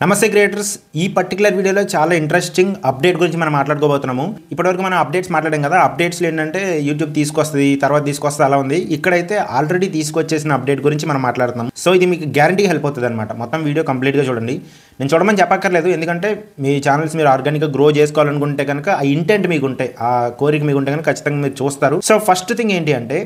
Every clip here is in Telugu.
నమస్తే క్రియేటర్స్, ఈ పర్టికులర్ వీడియోలో చాలా ఇంట్రెస్టింగ్ అప్డేట్ గురించి మనం మాట్లాడుకోబోతున్నాము. ఇప్పటివరకు మనం అప్డేట్స్ మాట్లాడాం కదా. అప్డేట్స్లో ఏంటంటే యూట్యూబ్ తీసుకొస్తుంది, తర్వాత తీసుకొస్తుంది, అలా ఉంది. ఇక్కడైతే ఆల్రెడీ తీసుకొచ్చేసిన అప్డేట్ గురించి మనం మాట్లాడుతున్నాం. సో ఇది మీకు గ్యారంటీ హెల్ప్ అవుతుంది అనమాట. మొత్తం వీడియో కంప్లీట్గా చూడండి. నేను చూడమని చెప్పక్కర్లేదు, ఎందుకంటే మీ ఛానల్స్ మీరు ఆర్గానిక్గా గ్రో చేసుకోవాలనుకుంటే కనుక ఆ ఇంటెంట్ మీకు ఉంటే, ఆ కోరిక మీకు ఉంటే కనుక ఖచ్చితంగా మీరు చూస్తారు. సో ఫస్ట్ థింగ్ ఏంటి అంటే,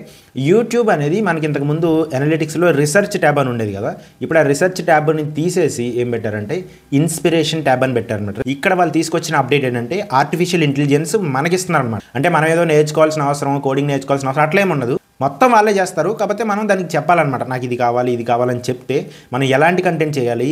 యూట్యూబ్ అనేది మనకి ఇంతకుముందు అనలిటిక్స్లో రిసర్చ్ ట్యాబ్ అని ఉండేది కదా. ఇప్పుడు ఆ రిసర్చ్ ట్యాబ్ని తీసేసి ఏం పెట్టారంటే ఇన్స్పిరేషన్ ట్యాబ్ అని పెట్టారనమాట. ఇక్కడ వాళ్ళు తీసుకొచ్చిన అప్డేట్ ఏంటంటే ఆర్టిఫిషియల్ ఇంటెలిజెన్స్ మనకిస్తున్నారు అనమాట. అంటే మనం ఏదో నేర్చుకోవాల్సిన అవసరం, కోడింగ్ నేర్చుకోవాల్సిన అవసరం అట్లా ఏమి ఉండదు. మొత్తం వాళ్ళే చేస్తారు. కాకపోతే మనం దానికి చెప్పాలన్నమాట. నాకు ఇది కావాలి, ఇది కావాలని చెప్తే మనం ఎలాంటి కంటెంట్ చేయాలి,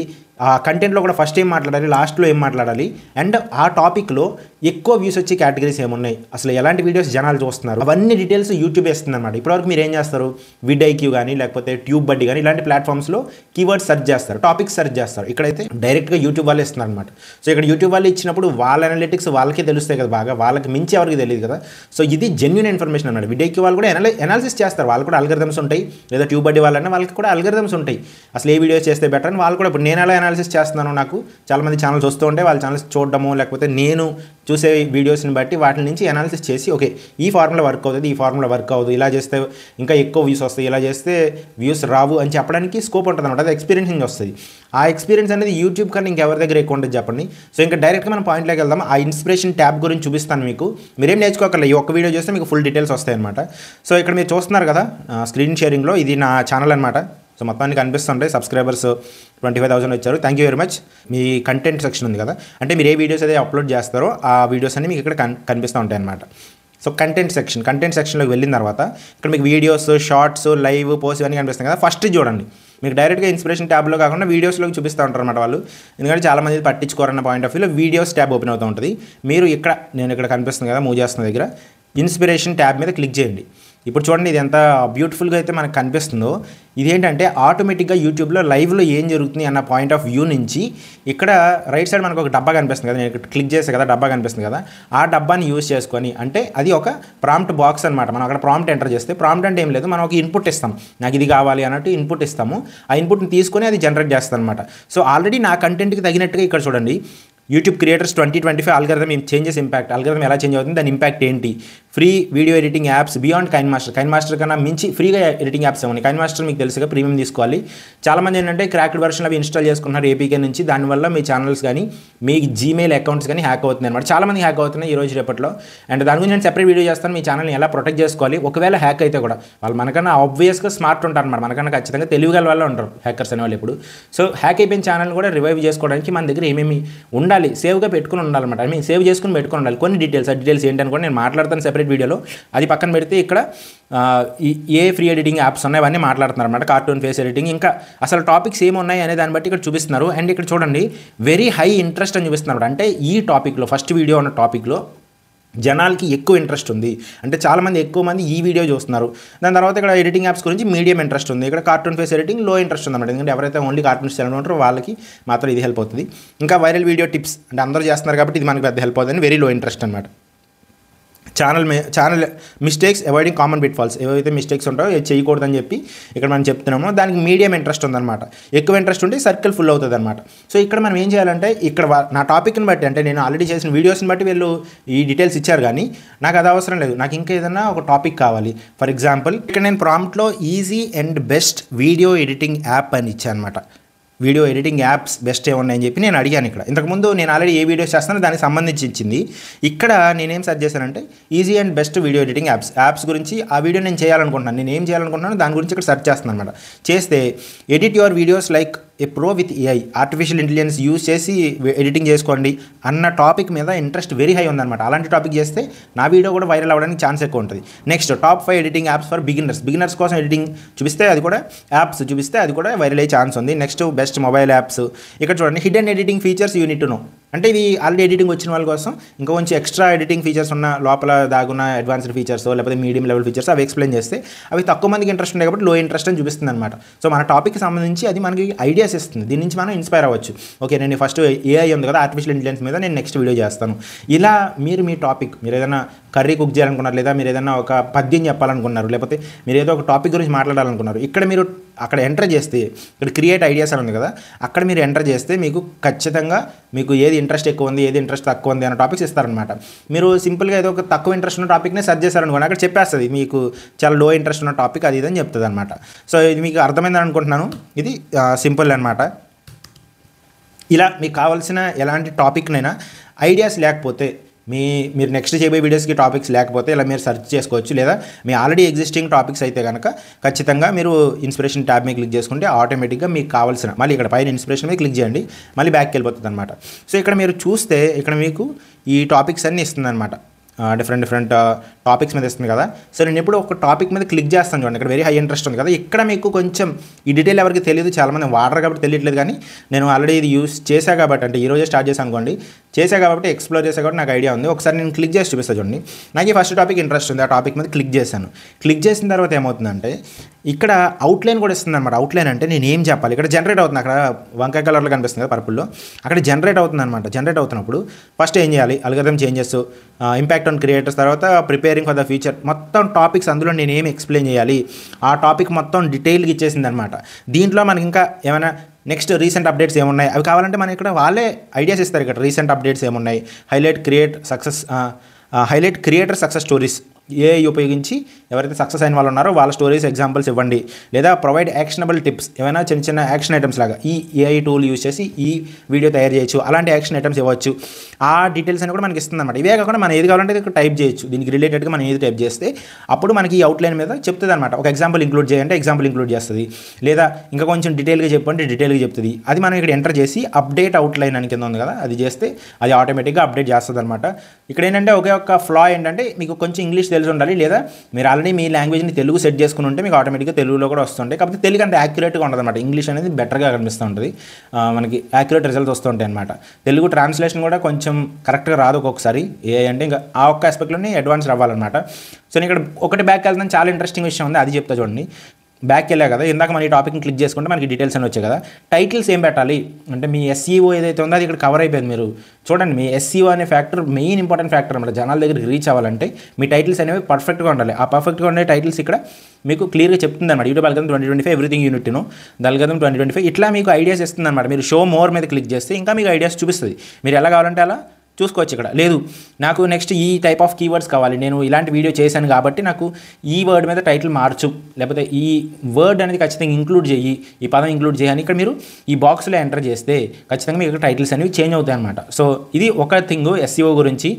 ఆ కంటెంట్లో కూడా ఫస్ట్ ఏం మాట్లాడాలి, లాస్ట్లో ఏం మాట్లాడాలి, అండ్ ఆ టాపిక్లో ఎక్కువ వ్యూస్ వచ్చే కేటగిరీస్ ఏమున్నాయి, అసలు ఎలాంటి వీడియోస్ జనాలు చూస్తున్నారు, అవన్నీ డీటెయిల్స్ యూట్యూబ్ ఇస్తుంది అనమాట. ఇప్పటివరకు మీరు ఏం చేస్తారు, విడ్ఐక్యూ కానీ లేకపోతే ట్యూబ్ బడ్డీ కానీ ఇలాంటి ప్లాట్ఫామ్స్లో కీవర్డ్ సెర్చ్ చేస్తారు, టాపిక్స్ సెర్చ్ చేస్తారు. ఇక్కడైతే డైరెక్ట్గా యూట్యూబ్ వాళ్ళే ఇస్తున్నారు అనమాట. సో ఇక్కడ యూట్యూబ్ వాళ్ళు ఇచ్చినప్పుడు వాళ్ళ అనలిటిక్స్ వాళ్ళకే తెలుస్తాయి కదా, బాగా వాళ్ళకి మించి ఎవరికి తెలియదు కదా. సో ఇది జెన్యూన్ ఇన్ఫర్మేషన్ అన్నమాట. విడ్ఐక్యూ వాళ్ళు కూడా ఎనాలిసిస్ చేస్తారు, వాళ్ళు కూడా అల్గరిథమ్స్ ఉంటాయి. లేదా ట్యూబ్ బడ్డీ వాళ్ళన్నా వాళ్ళకి కూడా అల్గరిథమ్స్ ఉంటాయి, అసలు ఏ వీడియోస్ చేస్తే బెటర్ అని. వాళ్ళు కూడా ఇప్పుడు నేను ఎలా అనాలిసిస్ చేస్తున్నాను, నాకు చాలామంది ఛానల్స్ వస్తూ ఉంటే వాళ్ళ ఛానల్స్ చూడడము, లేకపోతే నేను చూసే వీడియోస్ని బట్టి వాటి నుంచి అనాలిసిస్ చేసి ఓకే ఈ ఫార్ములా వర్క్ అవుతుంది, ఈ ఫార్ములా వర్క్ అవ్వదు, ఇలా చేస్తే ఇంకా ఎక్కువ వ్యూస్ వస్తాయి, ఇలా చేస్తే వ్యూస్ రావు అని చెప్పడానికి స్కోప్ ఉంటుంది అనమాట. అది ఎక్స్పీరియన్స్ నుంచి వస్తుంది. ఆ ఎక్స్పీరియన్స్ అనేది యూట్యూబ్ కన్నా ఇంకెవరి దగ్గర ఎక్కువ ఉంటుంది చెప్పండి. సో ఇంకా డైరెక్ట్గా మనం పాయింట్లోకి వెళ్దాం. ఆ ఇన్స్పిరేషన్ ట్యాబ్ గురించి చూపిస్తాను మీకు. మీరేం నేర్చుకోకర్లేదు, ఈ ఒక్క వీడియో చేస్తే మీకు ఫుల్ డీటెయిల్స్ వస్తాయి అనమాట. సో ఇక్కడ మీరు చూస్తున్నారు కదా స్క్రీన్ షేరింగ్లో, ఇది నా ఛానల్ అనమాట. సో మొత్తానికి కనిపిస్తుంటాయి. సబ్స్క్రైబర్స్ 25,000 వచ్చారు. Thank you very much. Me content section ఉంది కదా, అంటే మీరు ఏ వీడియోస్ అయితే అప్లోడ్ చేస్తారో ఆ వీడియోస్ అన్ని మీకు ఇక్కడ కనిపిస్తూ ఉంటాయి అనమాట. సో కంటెంట్ సెక్షన్లోకి వెళ్ళిన తర్వాత ఇక్కడ మీకు వీడియోస్, షార్ట్స్, లైవ్, పోస్ట్ ఇవన్నీ కనిపిస్తాయి కదా. ఫస్ట్ చూడండి, మీకు డైరెక్ట్గా ఇన్స్పిరేషన్ ట్యాబ్లో కాకుండా వీడియోస్లోకి చూపిస్తూ ఉంటారు అనమాట వాళ్ళు. ఎందుకంటే చాలామంది పట్టించుకోరన్న పాయింట్ ఆఫ్ వ్యూలో వీడియోస్ ట్యాబ్ ఓపెన్ అవుతూ ఉంటుంది. మీరు నేను ఇక్కడ కనిపిస్తుంది కదా మూవ్ చేస్తున్న దగ్గర ఇన్స్పిరేషన్ ట్యాబ్ మీద క్లిక్ చేయండి. ఇప్పుడు చూడండి ఇది ఎంత బ్యూటిఫుల్గా అయితే మనకు కనిపిస్తుందో. ఇదేంటంటే ఆటోమేటిక్గా యూట్యూబ్లో లైవ్లో ఏం జరుగుతుంది అన్న పాయింట్ ఆఫ్ వ్యూ నుంచి ఇక్కడ రైట్ సైడ్ మనకు ఒక డబ్బా కనిపిస్తుంది కదా, నేను ఇక్కడ క్లిక్ చేస్తే కదా డబ్బా కనిపిస్తుంది కదా, ఆ డబ్బాని యూజ్ చేసుకొని, అంటే అది ఒక ప్రాంప్ట్ బాక్స్ అనమాట. మనం అక్కడ ప్రాంప్ట్ ఎంటర్ చేస్తే, ప్రాంప్ట్ అంటే ఏం లేదు, మనం ఒక ఇన్పుట్ ఇస్తాం, నాకు ఇది కావాలి అన్నట్టు ఇన్పుట్ ఇస్తాము. ఆ ఇన్పుట్ని తీసుకొని అది జనరేట్ చేస్తుంది అనమాట. సో ఆల్రెడీ నా కంటెంట్కి తగినట్టుగా ఇక్కడ చూడండి YouTube creators 2025 algorithm changes impact. Algorithm ఎలా చేంజ్ అవుతుంది, దాని ఇంపాక్ట్ ఏంటి, free video editing apps beyond KineMaster కన్నా మించి ఫ్రీగా ఎడిటింగ్ యాప్స్ ఉన్నాయి. కైన్ మాస్టర్ మీకు తెలుసుగా ప్రీమియం తీసుకోవాలి. చాలామంది ఏంటంటే క్రాక్డ్ వర్షన్ అవి ఇన్స్టాల్ చేసుకుంటున్నారు ఏపీకే నుంచి. దానివల్ల మీ ఛానల్స్ కానీ మీ జీమెయిల్ అకౌంట్స్ కానీ హ్యాక్ అవుతుంది అనమాట. చాలామంది హ్యాక్ అవుతున్నాయి ఈ రోజు రేపట్లో. అండ్ దాని గురించి నేను సెపరేట్ వీడియో చేస్తాను. మీ ఛానల్ని ఎలా ప్రొటెక్ట్ చేసుకోవాలి, ఒకవేళ హ్యాక్ అయితే కూడా వాళ్ళు మనకన్నా ఆబ్వియస్గా స్మార్ట్ ఉంటారు అనమాట, మనకన్నా ఖచ్చితంగా తెలివిగల వాళ్ళు ఉంటారు హ్యాకర్స్ అనే వాళ్ళు. ఇప్పుడు సో హ్యాక్ అయిపోయిన ఛానల్ కూడా రివైవ్ చేసుకోవడానికి మన దగ్గర ఏమేమి ఉండాలి, సేవ్గా పెట్టుకుని ఉండాలన్నమాట. సేవ్ చేసుకుని పెట్టుకుని ఉండాలి. కొన్ని డీటెయిల్స్, ఆ డీటెయిల్స్ ఏంటని కూడా నేను మాట్లాడతాను సెపరేట్ వీడియోలో. అది పక్కన పెడితే ఇక్కడ ఏ ఫ్రీ ఎడిటింగ్ యాప్స్ ఉన్నాయి అవన్నీ మాట్లాడుతున్నారు అనమాట. కార్టూన్ ఫేస్ ఎడిటింగ్, ఇంకా అసలు టాపిక్స్ ఏమి ఉన్నాయి అనే దాన్ని బట్టి ఇక్కడ చూపిస్తున్నారు. అండ్ ఇక్కడ చూడండి వెరీ హై ఇంట్రెస్ట్ అని చూపిస్తున్నారు. అంటే ఈ టాపిక్లో ఫస్ట్ వీడియో ఉన్న టాపిక్లో జనాలకి ఎక్కువ ఇంట్రెస్ట్ ఉంది, అంటే చాలామంది ఎక్కువ మంది ఈ వీడియో చూస్తున్నారు. దాని తర్వాత ఇక్కడ ఎడిటింగ్ యాప్స్ గురించి మీడియం ఇంట్రెస్ట్ ఉంది. ఇక్కడ కార్టూన్ ఫేస్ ఎడిటింగ్ లో ఇంట్రెస్ట్ ఉందన్నమాట. ఎందుకంటే ఎవరైతే ఓన్లీ కార్టూన్స్ ఛానల్ ఉంటారో వాళ్ళకి మాత్రం ఇది హెల్ప్ అవుతుంది. ఇంకా వైరల్ వీడియో టిప్స్ అంటే అందరూ చేస్తున్నారు కాబట్టి ఇది మనకి పెద్ద హెల్ప్ అవుతుంది. వెరీ లో ఇంట్రెస్ట్ అనమాట. Channel mistakes avoiding common pitfalls, ఏవైతే మిస్టేక్స్ ఉంటాయో ఏది చేయకూడదని చెప్పి ఇక్కడ మనం చెప్తున్నామో దానికి మీడియం ఇంట్రెస్ట్ ఉందన్నమాట. ఎక్కువ ఇంట్రెస్ట్ ఉంటే సర్కిల్ ఫుల్ అవుతుంది అనమాట. సో ఇక్కడ మనం ఏం చేయాలంటే ఇక్కడ నా టాపిక్ని బట్టి, అంటే నేను ఆల్రెడీ చేసిన వీడియోస్ని బట్టి వీళ్ళు ఈ డీటెయిల్స్ ఇచ్చారు, కానీ నాకు అది అవసరం లేదు. నాకు ఇంకా ఏదైనా ఒక టాపిక్ కావాలి. ఫర్ ఎగ్జాంపుల్ ఇక్కడ నేను ప్రాంప్ట్లో easy and best video editing app అని ఇచ్చాను అనమాట. వీడియో ఎడిటింగ్ యాప్స్ బెస్ట్ ఏమున్నాయని చెప్పి నేను అడిగాను. ఇక్కడ ఇంతకుముందు నేను ఆల్రెడీ ఏ వీడియోస్ చేస్తానో దానికి సంబంధించి ఇచ్చింది. ఇక్కడ నేనేం సెర్చ్ చేశానంటే easy and best video editing apps గురించి ఆ వీడియో నేను చేయాలనుకుంటున్నాను. నేను ఏం చేయాలనుకుంటున్నాను దాని గురించి ఇక్కడ సెర్చ్ చేస్తున్నాను అనమాట. చేస్తే edit your videos like A pro with AI, artificial intelligence use చేసి ఎడిటింగ్ చేసుకోండి అన్న టాపిక్ మీద ఇంట్రెస్ట్ వెరీ హై ఉందన్నమాట. అలాంటి టాపిక్ చేస్తే నా వీడియో కూడా వైరల్ అవ్వడానికి ఛాన్స్ ఎక్కువ ఉంటుంది. Next top 5 editing apps for beginners కోసం ఎడిటింగ్ చూపిస్తే అది కూడా యాప్స్ చూపిస్తే అది కూడా వైరల్ అయ్యే ఛాన్స్ ఉంది. Next best mobile apps. ఇక్కడ చూడండి hidden editing features you need to know, అంటే ఇది ఆల్రెడీ ఎడిటింగ్ వచ్చిన వాళ్ళ కోసం ఇంకా కొంచెం ఎక్స్ట్రా ఎడిటింగ్ ఫీచర్స్ ఉన్న లోపల దాగున్న అడ్వాన్స్డ్ ఫీచర్స్ లేకపోతే మీడియం లెవెల్ ఫీచర్స్ అవి ఎక్స్ప్లెయిన్ చేస్తే అవి తక్కువ మందికి ఇంట్రెస్ట్ ఉన్నాయి కాబట్టి లో ఇంట్రెస్ట్ అని చూపిస్తుంది అనమాట. సో మన టాపిక్కి సంబంధించి అది మనకి ఐడియాస్ ఇస్తుంది, దీని నుంచి మనం ఇన్స్పైర్ అవ్వచ్చు. ఓకే నేను ఫస్ట్ ఏఐ ఉంది కదా ఆర్టిఫిషియల్ ఇంటెలిజెన్స్ మీద నేను నెక్స్ట్ వీడియో చేస్తాను. ఇలా మీరు మీ టాపిక్ మీరు ఏదైనా కర్రీ కుక్ చేయాలనుకున్నారు, లేదా మీరు ఏదైనా ఒక పద్యం చెప్పాలనుకున్నారు, లేకపోతే మీరు ఏదో ఒక టాపిక్ గురించి మాట్లాడాలనుకున్నారు, ఇక్కడ మీరు అక్కడ ఎంటర్ చేస్తే ఇక్కడ క్రియేట్ ఐడియాస్ అని ఉంది కదా, అక్కడ మీరు ఎంటర్ చేస్తే మీకు ఖచ్చితంగా మీకు ఏది ఇంట్రెస్ట్ ఎక్కువ ఉంది, ఏది ఇంట్రెస్ట్ తక్కువ ఉంది అన్న టాపిక్స్ ఇస్తారనమాట. మీరు సింపుల్గా ఏదో ఒక తక్కువ ఇంట్రెస్ట్ ఉన్న టాపిక్నే సెర్చ్ చేశారనుకోండి, అక్కడ చెప్పేస్తుంది మీకు చాలా లో ఇంట్రెస్ట్ ఉన్న టాపిక్ అది ఇదని చెప్తుంది అనమాట. సో ఇది మీకు అర్థమైందని అనుకుంటున్నాను. ఇది సింపుల్ అనమాట. ఇలా మీకు కావాల్సిన ఎలాంటి టాపిక్నైనా ఐడియాస్ లేకపోతే మీరు నెక్స్ట్ చేయబోయే వీడియోస్కి టాపిక్స్ లేకపోతే ఇలా మీరు సెర్చ్ చేసుకోవచ్చు, లేదా మీ ఆల్రెడీ ఎగ్జిస్టింగ్ టాపిక్స్ అయితే కనుక ఖచ్చితంగా మీరు ఇన్స్పిరేషన్ ట్యాబ్ మీద క్లిక్ చేసుకుంటే ఆటోమేటిక్గా మీకు కావాల్సిన మళ్ళీ ఇక్కడ పైన ఇన్స్పిరేషన్ మీద క్లిక్ చేయండి, మళ్ళీ బ్యాక్కి వెళ్ళిపోతుంది అనమాట. సో ఇక్కడ మీరు చూస్తే ఇక్కడ మీకు ఈ టాపిక్స్ అన్నీ ఇస్తుంది అనమాట. డిఫరెంట్ టాపిక్స్ మీద ఇస్తుంది కదా. సో నేను ఇప్పుడు ఒక టాపిక్ మీద క్లిక్ చేస్తాను చూడండి, ఇక్కడ వెరీ హై ఇంట్రెస్ట్ ఉంది కదా. ఇక్కడ మీకు కొంచెం ఈ డీటెయిల్ ఎవరికి తెలియదు, చాలామంది వాడరు కాబట్టి తెలియట్లేదు, కానీ నేను ఆల్రెడీ ఇది యూస్ చేశా కాబట్టి, అంటే ఈరోజే స్టార్ట్ చేశాను అనుకోండి, చేశా కాబట్టి ఎక్స్ప్లోర్ చేసా కాబట్టి నాకు ఐడియా ఉంది. ఒకసారి నేను క్లిక్ చేసి చూపిస్తాను చూడండి. నాకు ఈ ఫస్ట్ టాపిక్ ఇంట్రెస్ట్ ఉంది, ఆ టాపిక్ మీద క్లిక్ చేశాను. క్లిక్ చేసిన తర్వాత ఏమవుతుందంటే ఇక్కడ అవుట్లైన్ కూడా ఇస్తుంది అనమాట. అవుట్లైన్ అంటే నేను ఏం చెప్పాలి, ఇక్కడ జనరేట్ అవుతుంది, అక్కడ వంకాయ కలర్లో కనిపిస్తుంది కదా పర్పుల్లో, అక్కడ జనరేట్ అవుతుంది అనమాట. జనరేట్ అవుతున్నప్పుడు ఫస్ట్ ఏం చేయాలి, algorithm changes, impact on creators, తర్వాత ప్రిపేరింగ్ ఫర్ ద ఫ్యూచర్, మొత్తం టాపిక్స్ అందులో నేను ఏం ఎక్స్ప్లెయిన్ చేయాలి ఆ టాపిక్ మొత్తం డీటెయిల్గా ఇచ్చేసింది అనమాట. దీంట్లో మనకి ఇంకా ఏమైనా నెక్స్ట్ రీసెంట్ అప్డేట్స్ ఏమున్నాయి అవి కావాలంటే మనం ఇక్కడ వాళ్ళే ఐడియాస్ ఇస్తారు. ఇక్కడ రీసెంట్ అప్డేట్స్ ఏమున్నాయి, highlight creator success stories, AI ఉపయోగించి ఎవరైతే సక్సెస్ అయిన వాళ్ళు ఉన్నారో వాళ్ళ స్టోరీస్ ఎగ్జాంపుల్స్ ఇవ్వండి, లేదా ప్రొవైడ్ యాక్షనబుల్ టిప్స్, ఏమైనా చిన్న యాక్షన్ ఐటమ్స్ లాగా ఈ ఏఐ టూల్ యూజ్ చేసి ఈ వీడియో తయారు చేయొచ్చు, అలాంటి యాక్షన్ ఐటమ్స్ ఇవ్వచ్చు. ఆ డీటెయిల్స్ అని కూడా మనకి ఇస్తుంది అనమాట. ఇవే కాకుండా మనం ఏది కావాలంటే ఇక్కడ టైప్ చేయొచ్చు, దీనికి రిలేటెడ్గా మనం ఏది టైప్ చేస్తే అప్పుడు మనకి ఈ అవుట్లైన్ మీద చెప్తుంది అనమాట. ఒక ఎగ్జాంపుల్ ఇంక్లూడ్ చేయంటే ఎగ్జాంపుల్ ఇంక్లూడ్ చేస్తుంది, లేదా ఇంకా కొంచెం డీటెయిల్గా చెప్పంటే డీటెయిల్గా చెప్తుంది. అది మనం ఇక్కడ ఎంటర్ చేసి అప్డేట్ అవుట్లైన్ అని కింద ఉంది కదా, అది చేస్తే అది ఆటోమేటిక్గా అప్డేట్ చేస్తుంది అనమాట. ఇక్కడ ఏంటంటే ఒకే ఒక ఫ్లా ఏంటంటే మీకు కొంచెం ఇంగ్లీష్ తెలిసి ఉండాలి, లేదా మీరు ఆల్రెడీ మీ లాంగ్వేజ్ని తెలుగు సెట్ చేసుకుని ఉంటే మీకు ఆటోమేటిక్గా తెలుగులో కూడా వస్తుంటాయి. కాకపోతే తెలుగు అంత యాక్యురేట్గా ఉండదు అనమాట, ఇంగ్లీష్ అనేది బెటర్గా కనిపిస్తూ ఉంటుంది, మనకి యాక్యురేట్ రిజల్ట్స్ వస్తుంటాయి అనమాట. తెలుగు ట్రాన్స్లేషన్ కూడా కొంచెం కరెక్ట్గా రాదు ఒక్కొక్కసారి, ఏ అంటే ఇంకా ఆ ఒక్క ఆస్పెక్ట్లోనే అడ్వాన్స్ అవ్వాలన్నమాట. సో నేను ఇక్కడ ఒకటి బ్యాక్ వెళ్తాను, చాలా ఇంట్రెస్టింగ్ విషయం ఉంది, అది చెప్తా చూడండి. బ్యాక్ వెళ్ళా కదా, ఇందాక మన ఈ టాపిక్ని క్లిక్ చేసుకుంటే మనకి డీటెయిల్స్ అని వచ్చాయి కదా. టైటిల్స్ ఏం పెట్టాలి అంటే మీ ఎస్ఈఓ ఏదైతే ఉందో అది ఇక్కడ కవర్ అయిపోయింది. మీరు చూడండి, మీ ఎస్ఈఓ అనే ఫ్యాక్టర్ మెయిన్ ఇంపార్టెంట్ ఫ్యాక్టర్ అనమాట. జనాల దగ్గరికి రీచ్ అవ్వాలంటే మీ టైటిల్స్ అనేవి పర్ఫెక్ట్గా ఉండాలి. ఆ పర్ఫెక్ట్గా ఉండే టైటిల్స్ ఇక్కడ మీకు క్లియర్గా చెప్తుంది అనమాట. YouTube algorithm 2025 everything you need to know, algorithm 2025 ఇట్లా మీకు ఐడియాస్ ఇస్తుంది అనమాట. మీరు షో మోర్ మీద క్లిక్ చేస్తే ఇంకా మీకు ఐడియాస్ చూపిస్తుంది, మీరు ఎలా కావాలంటే అలా చూసుకోవచ్చు. ఇక్కడ లేదు నాకు నెక్స్ట్ ఈ టైప్ ఆఫ్ కీవర్డ్స్ కావాలి, నేను ఇలాంటి వీడియో చేశాను కాబట్టి నాకు ఈ వర్డ్ మీద టైటిల్ మార్చు, లేకపోతే ఈ వర్డ్ అనేది ఖచ్చితంగా ఇంక్లూడ్ చేయి, ఈ పదం ఇంక్లూడ్ చేయని ఇక్కడ మీరు ఈ బాక్స్లో ఎంటర్ చేస్తే ఖచ్చితంగా మీకు టైటిల్స్ అనేవి చేంజ్ అవుతాయి అనమాట. సో ఇది ఒక థింగ్ ఎస్ఈఓ గురించి.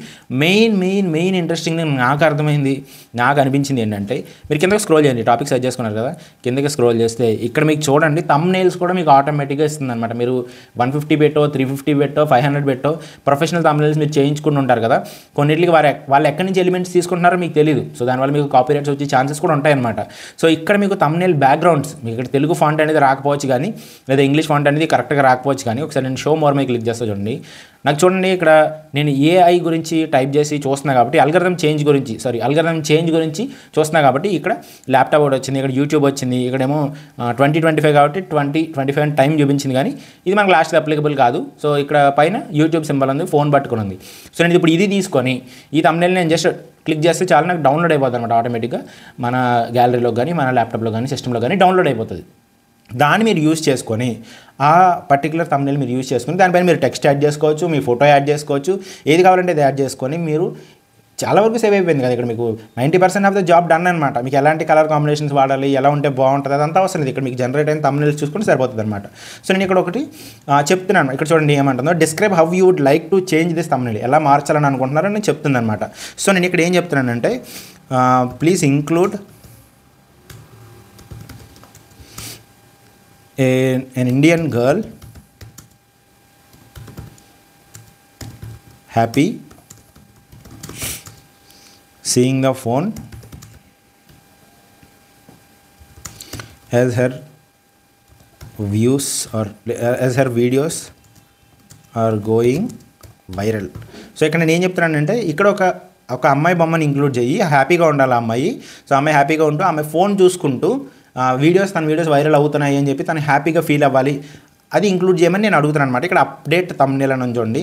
మెయిన్ ఇంట్రెస్టింగ్ నాకు అర్థమైంది, నాకు అనిపించింది ఏంటంటే మీరు కిందకి స్క్రోల్ చేయండి, టాపిక్ సెర్చ్ చేసుకున్నారు కదా, కిందకి స్క్రోల్ చేస్తే ఇక్కడ మీకు చూడండి థంబ్నెయిల్స్ కూడా మీకు ఆటోమేటిక్గా ఇస్తుంది అనమాట. మీరు 150 పెట్టో, 350 పెట్టో, 500 పెట్టో ప్రొఫెషనల్ థంబ్నెయిల్స్ మీరు చేయించుకుని ఉంటారు కదా, కొన్నిటికి వాళ్ళు ఎక్కడి నుంచి ఎలిమెంట్స్ తీసుకుంటున్నారో మీకు తెలియదు. సో దానివల్ల మీకు కాపీరైట్స్ వచ్చే ఛాన్సెస్ కూడా ఉంటాయన్నమాట. సో ఇక్కడ మీకు థంబ్నెయిల్ బ్యాక్గ్రౌండ్స్, మీకు ఇక్కడ తెలుగు ఫాంట్ అనేది రాకపోవచ్చు కానీ, లేదా ఇంగ్లీష్ ఫాంట్ అనేది కరెక్ట్గా రాకపోవచ్చు కానీ, ఒకసారి నేను షో మోర్ మీద క్లిక్ చేస్తా చూడండి. నాకు చూడండి ఇక్కడ నేను ఏఐ గురించి టైప్ చేసి చూస్తున్నా కాబట్టి అల్గోరిథం చేంజ్ గురించి చూస్తున్నా కాబట్టి ఇక్కడ ల్యాప్టాప్ ఒకటి వచ్చింది, ఇక్కడ యూట్యూబ్ వచ్చింది, ఇక్కడేమో 2025 కాబట్టి 2025 టైం చూపించింది, కానీ ఇది మనకు లాస్ట్ అప్లికబుల్ కాదు. సో ఇక్కడ పైన యూట్యూబ్ సింబల్ ఉంది, ఫోన్ పట్టుకుని ఉంది. సో నేను ఇప్పుడు ఇది తీసుకొని ఈ థంబ్నెయిల్ నేను జస్ట్ క్లిక్ చేస్తే చాలా నాకు డౌన్లోడ్ అయిపోతుంది అనమాట. ఆటోమేటిక్గా మన గ్యాలరీలో కానీ, మన ల్యాప్టాప్లో కానీ, సిస్టంలో కానీ డౌన్లోడ్ అయిపోతుంది. దాన్ని మీరు యూజ్ చేసుకొని ఆ పర్టికులర్ థంబ్నెయిల్ మీరు యూజ్ చేసుకొని దానిపైన మీరు టెక్స్ట్ యాడ్ చేసుకోవచ్చు, మీ ఫోటో యాడ్ చేసుకోవచ్చు, ఏది కావాలంటే అది యాడ్ చేసుకొని మీరు చాలా వరకు సేవ్ అయిపోయింది కదా. ఇక్కడ మీకు 90% ఆఫ్ ద జాబ్ డన్ అనమాట. మీకు ఎలాంటి కలర్ కాంబినేషన్స్ వాడాలి, ఎలా ఉంటే బాగుంటుంది అదంతా అవసరం లేదు. ఇక్కడ మీకు జనరేట్ అయిన థంబ్నెయిల్స్ చూసుకుంటే సరిపోతుంది అనమాట. సో నేను ఇక్కడ ఒకటి చెప్తున్నాను, ఇక్కడ చూడండి ఏమంటుందో, describe how you would like to change this thumbnail, ఎలా మార్చాలని అనుకుంటున్నారో నేను చెప్తుంది అనమాట. సో నేను ఇక్కడ ఏం చెప్తున్నానంటే please include an Indian girl happy seeing the phone as her views or as her videos are going viral. So ఇక్కడ నేను ఏం చెప్తున్నానంటే ఇక్కడ ఒక అమ్మాయి బొమ్మని ఇంక్లూడ్ చేయి, హ్యాపీగా ఉండాలి ఆ అమ్మాయి. సో అమ్మాయి హ్యాపీగా ఉంటూ ఆమె ఫోన్ చూసుకుంటూ తన వీడియోస్ వైరల్ అవుతున్నాయి అని చెప్పి తను హ్యాపీగా ఫీల్ అవ్వాలి. అది ఇంక్లూడ్ చేయమని నేను అడుగుతాను అనమాట. ఇక్కడ అప్డేట్ థంబ్నెయిల్ అని చూడండి.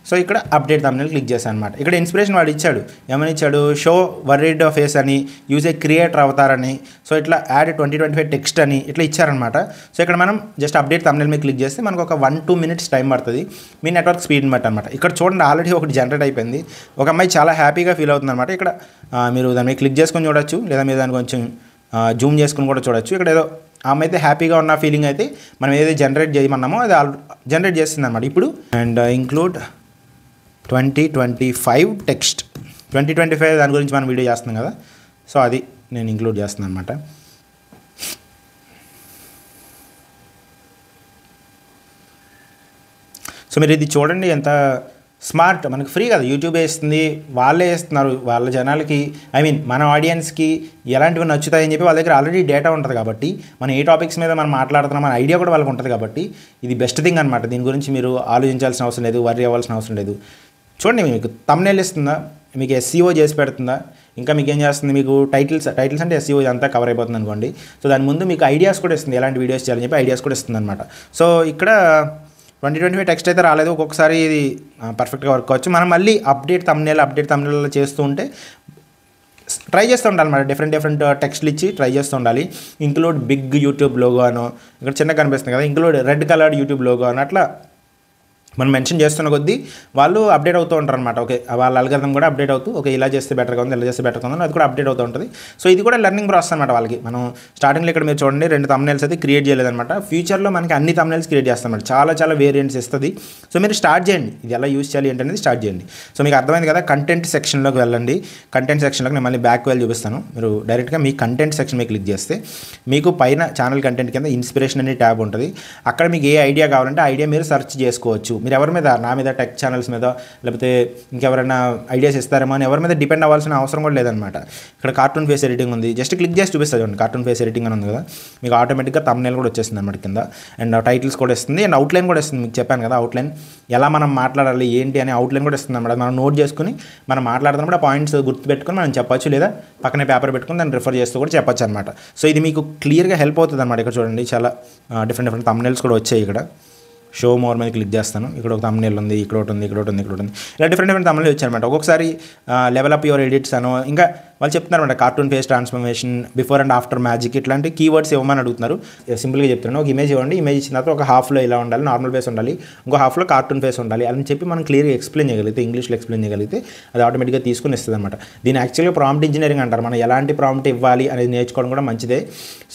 సో ఇక్కడ అప్డేట్ థంబ్నెయిల్ క్లిక్ చేశాను అనమాట. ఇక్కడ ఇన్స్పిరేషన్ వాడు ఇచ్చాడు, ఏమని ఇచ్చాడు, షో వర్రీడ్ ఫేస్ అని, యూజ్ ఏ క్రియేటర్ అవతారని, సో ఇట్లా యాడ్ 2025 టెక్స్ట్ అని ఇట్లా ఇచ్చారనమాట. సో ఇక్కడ మనం జస్ట్ అప్డేట్ థంబ్నెయిల్ మీద క్లిక్ చేస్తే మనకు ఒక 1-2 మినిట్స్ టైం పడుతుంది, మీ నెట్వర్క్ స్పీడ్ని బట్టి అనమాట. ఇక్కడ చూడండి ఆల్రెడీ ఒకటి జనరేట్ అయిపోయింది, ఒక అమ్మాయి చాలా హ్యాపీగా ఫీల్ అవుతుంది అనమాట. ఇక్కడ మీరు దాని మీద క్లిక్ చేసుకొని చూడొచ్చు, లేదా మీరు దాన్ని కొంచెం జూమ్ చేసుకుని కూడా చూడొచ్చు. ఇక్కడ ఏదో ఆమె అయితే హ్యాపీగా ఉన్న ఫీలింగ్ అయితే మనం ఏదైతే జనరేట్ చేయమన్నామో అది జనరేట్ చేస్తుంది అనమాట ఇప్పుడు. అండ్ ఇంక్లూడ్ 2025 టెక్స్ట్, 2025 దాని గురించి మనం వీడియో చేస్తున్నాం కదా, సో అది నేను ఇంక్లూడ్ చేస్తున్నాను అనమాట. సో మీరు ఇది చూడండి ఎంత స్మార్ట్, మనకు ఫ్రీ కదా, యూట్యూబ్ వేస్తుంది, వాళ్ళే వేస్తున్నారు, వాళ్ళ జనాలకి మన ఆడియన్స్కి ఎలాంటివి నచ్చుతాయని చెప్పి వాళ్ళ దగ్గర ఆల్రెడీ డేటా ఉంటుంది కాబట్టి మనం ఏ టాపిక్స్ మీద మనం మాట్లాడుతున్నాం మన ఐడియా కూడా వాళ్ళకి ఉంటుంది కాబట్టి ఇది బెస్ట్ థింగ్ అనమాట. దీని గురించి మీరు ఆలోచించాల్సిన అవసరం లేదు, వర్రీ అవ్వాల్సిన అవసరం లేదు. చూడండి మీకు థంబ్నెయిల్ ఇస్తుందా, మీకు SEO చేసి పెడుతుందా, ఇంకా మీకు ఏం చేస్తుంది, మీకు టైటిల్స్ అంటే SEO ఇదంతా కవర్ అయిపోతుంది అనుకోండి. సో దాని ముందు మీకు ఐడియాస్ కూడా ఇస్తుంది, ఎలాంటి వీడియోస్ చేయాలని చెప్పి ఐడియాస్ కూడా ఇస్తుంది అనమాట. సో ఇక్కడ 2025 టెక్స్ట్ అయితే రాలేదు, ఒక్కొక్కసారి ఇది పర్ఫెక్ట్గా వర్క్ అవ్వచ్చు. మనం మళ్ళీ అప్డేట్ థంబ్నెయిల్ చేస్తూ ఉంటే ట్రై చేస్తూ ఉండాలి అన్నమాట. డిఫరెంట్ టెక్స్ట్లు ఇచ్చి ట్రై చేస్తూ ఉండాలి. ఇంక్లూడ్ బిగ్ యూట్యూబ్ లోగో అనో, ఇక్కడ చిన్నగా కనిపిస్తుంది కదా, include red coloured YouTube logo అని అట్లా మనం మెన్షన్ చేస్తున్న కొద్దీ వాళ్ళు అప్డేట్ అవుతూ ఉంటారు అనమాట. ఓకే, వాళ్ళ అల్గరిథం కూడా అప్డేట్ అవుతూ, ఓకే ఇలా చేస్తే బెటర్గా ఉంది, ఇలా చేస్తే బెటర్గా ఉంది, అది కూడా అప్డేట్ అవుతూ ఉంటుంది. సో ఇది కూడా లెర్నింగ్ ప్రాసెస్ అనమాట వాళ్ళకి. మనం స్టార్టింగ్లో ఇక్కడ మీరు చూడండి 2 థంబ్నెయిల్స్ అయితే క్రియేట్ చేయలేదన్నమాట. ఫ్యూచర్లో మనకి అన్ని థంబ్నెయిల్స్ క్రియేట్ చేస్తామన్నమాట, చాలా వేరియంట్స్ ఇస్తుంది. సో మీరు స్టార్ట్ చేయండి, ఇది ఎలా యూస్ చేయాలి ఏంటనేది స్టార్ట్ చేయండి. సో మీకు అర్థమైంది కదా, కంటెంట్ సెక్షన్లోకి వెళ్ళండి. కంటెంట్ సెక్షన్లోకి నేను మళ్ళీ బ్యాక్ వెళ్ళి చూపిస్తాను. మీరు డైరెక్ట్గా మీ కంటెంట్ సెక్షన్ మీద క్లిక్ చేస్తే మీకు పైన ఛానల్ కంటెంట్ కింద ఇన్స్పిరేషన్ అనే ట్యాబ్ ఉంటుంది. అక్కడ మీకు ఏ ఐడియా కావాలంటే ఐడియా మీరు సెర్చ్ చేసుకోవచ్చు. మీరు ఎవరి మీద, నా మీద, టెక్ ఛానల్స్ మీద, లేకపోతే ఇంకెవరైనా ఐడియాస్ ఇస్తారేమో అని ఎవరి మీద డిపెండ్ అవ్వాల్సిన అవసరం కూడా లేదనమాట. ఇక్కడ కార్టూన్ ఫేస్ ఎడిటింగ్ ఉంది, జస్ట్ క్లిక్ చేసి చూపిస్తుంది చూడండి, కార్టూన్ ఫేస్ ఎడిటింగ్ అని ఉంది కదా, మీకు ఆటోమేటిక్గా థంబ్నెయిల్ కూడా వచ్చేస్తుంది అనమాట కింద. అండ్ టైటిల్స్ కూడా ఇస్తుంది, అండ్ అవుట్లైన్ కూడా ఇస్తుంది. మీకు చెప్పాను కదా అవుట్లైన్ ఎలా మనం మాట్లాడాలి ఏంటి అని అవుట్లైన్ కూడా ఇస్తుంది అనమాట. మనం నోట్ చేసుకుని మనం మాట్లాడుతున్నప్పుడు ఆ పాయింట్స్ గుర్తుపెట్టుకుని మనం చెప్పొచ్చు, లేదా పక్కనే పేపర్ పెట్టుకుని దాన్ని రిఫర్ చేస్తూ కూడా చెప్పొచ్చు అనమాట. సో ఇది మీకు క్లియర్గా హెల్ప్ అవుతుంది అనమాట. ఇక్కడ చూడండి చాలా డిఫరెంట్ థంబ్నెయిల్స్ కూడా వచ్చాయి. ఇక్కడ షో మోర్ మీద క్లిక్ చేస్తాను, ఇక్కడ ఒక థంబ్నెయిల్ ఉంది, ఇక్కడ ఒకటి ఉంది, ఇక్కడ ఒకటి ఉంది, ఇక్కడ ఉంది, ఇలా డిఫరెంట్ థంబ్నెయిల్ వచ్చాయన్నమాట. ఒక్కొక్కసారి లెవెల్ అప్ యువర్ ఎడిట్స్ అనో, ఇంకా వాళ్ళు చెప్తున్నారన్నమాట cartoon face transformation, before and after magic, ఇట్లాంటి కీవర్డ్స్ ఇవ్వమని అడుగుతున్నారు. సింపుల్గా చెప్తున్నాను, ఒక ఇమేజ్ ఇవ్వండి, ఇమేజ్ ఇచ్చిన తర్వాత ఒక హాఫ్లో ఇలా ఉండాలి, నార్మల్ ఫేస్ ఉండాలి, ఇంకో హాఫ్లో కార్టూన్ ఫేస్ ఉండాలి అని చెప్పి మనం క్లియర్గా ఎక్స్ప్లెయిన్ చేయగలిగితే, ఇంగ్లీష్లో ఎక్స్ప్లెయిన్ చేయగలిగితే అది ఆటోమేటిక్గా తీసుకుని ఇస్తుంది అనమాట. దీని యాక్చువల్గా ప్రాంప్ట్ ఇంజనీరింగ్ అంటారు. మనం ఎలాంటి ప్రాంప్ట్ ఇవ్వాలి అనేది నేర్చుకోవడం కూడా మంచిదే.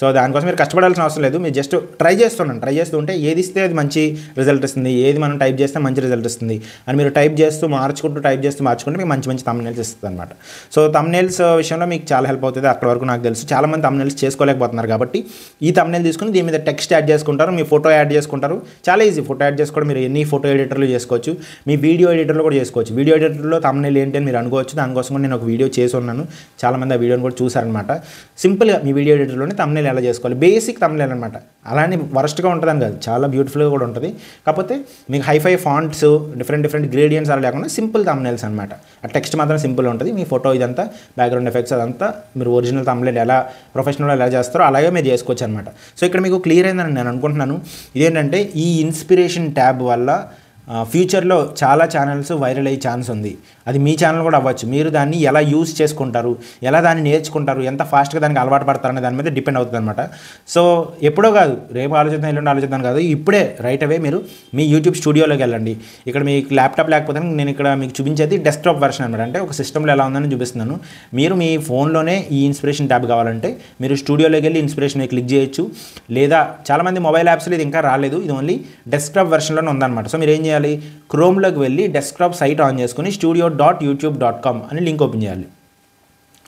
సో దానికోసం మీరు కష్టపడాల్సిన అవసరం లేదు, మీరు జస్ట్ ట్రై చేస్తుంటే ఏది ఇస్తే అది మంచి రిజల్ట్ ఇస్తుంది, ఏది మనం టైప్ చేస్తే మంచి రిజల్ట్ ఇస్తుంది అని మీరు టైప్ చేస్తూ మార్చుకుంటూ మీకు మంచి థంబ్నెయిల్స్ ఇస్తుంది అనమాట. సో థంబ్నెయిల్స్ విషయంలో మీకు చాలా హెల్ప్ అవుతుంది. అక్కడ వరకు నాకు తెలుసు చాలామంది థంబ్నెయిల్స్ చేసుకోలేకపోతున్నారు కాబట్టి ఈ థంబ్నెయిల్ తీసుకుని దీని మీద టెక్స్ట్ యాడ్ చేసుకుంటారు, మీ ఫోటో యాడ్ చేసుకుంటారు. చాలా ఈజీ, ఫోటో యాడ్ చేసుకోవడం మీరు ఎన్ని ఫోటో ఎడిటర్లు చేసుకోవచ్చు, మీ వీడియో ఎడిటర్లో కూడా చేసుకోవచ్చు. వీడియో ఎడిటర్లో థంబ్నెయిల్ ఏంటి అని మీరు అనుకోవచ్చు. దానికోసం కూడా నేను ఒక వీడియో చేసి ఉన్నాను, చాలామంది ఆ వీడియోని కూడా చూసారనమాట. సింపుల్గా మీ వీడియో ఎడిటర్లోనే థంబ్నెయిల్ ఎలా చేసుకోవాలి, బేసిక్ థంబ్నెయిల్ అనమాట. అలానే వరస్ట్గా ఉంటుందని కాదు, చాలా బ్యూటిఫుల్గా కూడా ఉంటుంది. కాకపోతే మీకు హైఫై ఫాంట్స్, డిఫరెంట్ గ్రేడియంట్స్ అలా లేకుండా సింపుల్ థంబ్నెయిల్స్ అనమాట. ఆ టెక్స్ట్ మాత్రం సింపుల్ ఉంటుంది, మీ ఫోటో ఇదంతా బ్యాక్గ్రౌండ్ ఎఫెక్ట్స్ అదంతా మీరు ఒరిజినల్ థంబ్నెయిల్ ఎలా ప్రొఫెషనల్ ఎలా చేస్తారో అలాగే మీరు చేసుకోవచ్చు అనమాట. సో ఇక్కడ మీకు క్లియర్ అయిందని నేను అనుకుంటున్నాను. ఇదేంటంటే ఈ ఇన్స్పిరేషన్ ట్యాబ్ వల్ల ఫ్యూచర్లో చాలా ఛానల్స్ వైరల్ అయ్యే ఛాన్స్ ఉంది. అది మీ ఛానల్ కూడా అవ్వచ్చు. మీరు దాన్ని ఎలా యూజ్ చేసుకుంటారు, ఎలా దాన్ని నేర్చుకుంటారు, ఎంత ఫాస్ట్గా దానికి అలవాటు పడతారనే దాని మీద డిపెండ్ అవుతుంది అనమాట. సో ఎప్పుడో కాదు, రేపు ఆలోచిద్దాం ఎల్లుండి ఆలోచిద్దాం కాదు, ఇప్పుడే రైట్ అవే మీరు మీ యూట్యూబ్ స్టూడియోలోకి వెళ్ళండి. ఇక్కడ మీకు ల్యాప్టాప్ లేకపోతే నేను ఇక్కడ మీకు చూపించేది డెస్క్టాప్ వెర్షన్ అనమాట. అంటే ఒక సిస్టంలో ఎలా ఉందని చూపిస్తున్నాను. మీరు మీ ఫోన్లోనే ఈ ఇన్స్పిరేషన్ ట్యాబ్ కావాలంటే మీరు స్టూడియోలోకి వెళ్ళి ఇన్స్పిరేషన్ క్లిక్ చేయొచ్చు, లేదా చాలామంది మొబైల్ యాప్స్లో ఇది ఇంకా రాలేదు, ఇది ఓన్లీ డెస్క్టాప్ వెర్షన్లోనే ఉందన్నమాట. సో మీరు ఏం చేయాలి, క్రోమ్లోకి వెళ్ళి డెస్క్టాప్ సైట్ ఆన్ చేసుకుని studio.youtube.com అని లింక్ ఓపెన్ చేయాలి.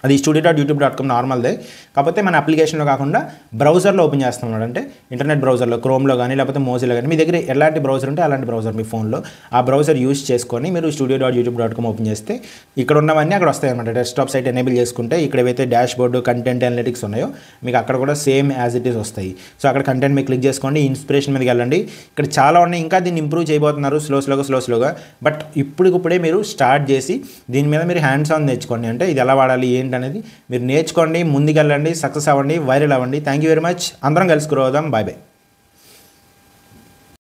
అది studio.youtube.com నార్మల్దే, కాకపోతే మన అప్లికేషన్లో కాకుండా బ్రౌజర్లో ఓపెన్ చేస్తున్నాడు. అంటే ఇంటర్నెట్ బ్రౌజర్లో, క్రోమ్లో కానీ లేకపోతే మోజిలో కానీ, మీ దగ్గర ఎలాంటి బ్రౌజర్ ఉంటే అలాంటి బ్రౌజర్ మీ ఫోన్లో ఆ బ్రౌజర్ యూస్ చేసుకొని మీరు studio.youtube.com ఓపెన్ చేస్తే ఇక్కడ ఉన్నవన్నీ అక్కడ వస్తాయి అనమాట. డెస్క్టాప్ సైట్ ఎనేబుల్ చేసుకుంటే ఇక్కడ ఏవైతే డాష్ బోర్డు, కంటెంట్ అనలిటిక్స్ ఉన్నాయో మీకు అక్కడ కూడా సేమ్ యాజ్ ఇట్ ఈస్ వస్తాయి. సో అక్కడ కంటెంట్ మీద క్లిక్ చేసుకోండి, ఇన్స్పిరేషన్ మీదకి వెళ్ళండి. ఇక్కడ చాలా ఉన్నాయి, ఇంకా దీన్ని ఇంప్రూవ్ చేయబోతున్నారు స్లోగా. బట్ ఇప్పుడే మీరు స్టార్ట్ చేసి దీని మీద మీరు హ్యాండ్స్ ఆన్ నేర్చుకోండి. అంటే ఇది ఎలా వాడాలి ఏంటి అనేది మీరు నేర్చుకోండి, ముందుకెళ్ళండి, సక్సెస్ అవ్వండి, వైరల్ అవ్వండి. Thank you very much. అందరం కలిసి గ్రో అవుదాం. బాయ్.